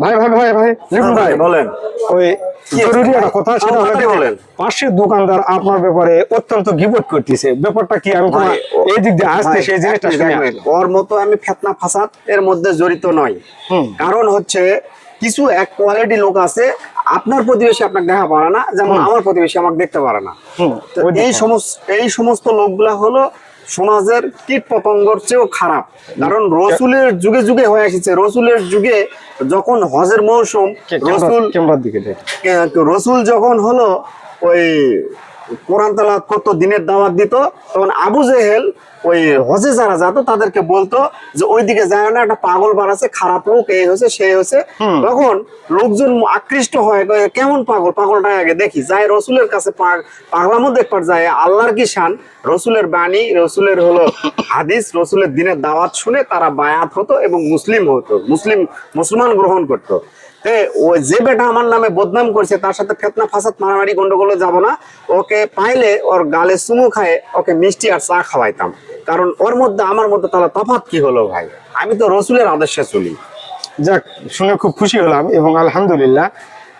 ভাই ভাই ভাই ভাই লিখুন ভাই বলেন। ওই জরুরি একটা কথা, সেটা হলো বলেন। পাশের দোকানদার আপনার ব্যাপারে অত্যন্ত গিবট করতেছে, ব্যাপারটা কি? আমি তোমার এই দিক দিয়ে আসতে সেই জিনিসটা শুনে ওর মতো আমি ফেতনা ফাসাদ এর মধ্যে জড়িত নই। কারণ হচ্ছে কিছু এক কোয়ালিটি লোক আছে, আপনার প্রতিবেশী আপনাকে দেখা পারে না, যেমন আমার প্রতিবেশী আমাকে দেখতে পারে না। তো এই সমস্ত লোকগুলা হলো সমাজের কীট পতঙ্গর চেয়েও খারাপ। কারণ রসুলের যুগে যুগে হয়ে এসেছে, রসুলের যুগে যখন হজের মৌসুম, রসুল যখন হলো ওই কোরআন তেলাওয়াত করতো, দিনের দাওয়াত দিত, তখন আবু জেহেল ওই হজে যারা যেত তাদেরকে বলতো যে ওইদিকে যায় না, একটা পাগল বানাচ্ছে, খারাপ লোক, এই হয়েছে সেই হয়েছে। তখন লোকজন আকৃষ্ট হয়, কেমন পাগল, পাগলটা আগে দেখি, যায় রসুলের কাছে পাগলামো দেখবার যায়। আল্লাহর কি শান, রসুলের বাণী, রসুলের হলো হাদিস, রসুলের দিনের দাওয়াত শুনে তারা বায়াত হতো এবং মুসলিম হতো, মুসলমান গ্রহণ করতো। ওই যে বেটা আমার নামে বদনাম করছে, তার সাথে ফেতনা ফাসাদ মারামারি গন্ডগোলে যাব না। ওকে পাইলে ওর গালে চুমু খায় ওকে মিষ্টি আর চা খাওয়াইতাম। কারণ ওর মধ্যে আমার মধ্যে তাহলে তফাৎ কি হলো ভাই? আমি তো রসুলের আদর্শে চলি। যাক, শুনে খুব খুশি হলাম এবং আলহামদুলিল্লাহ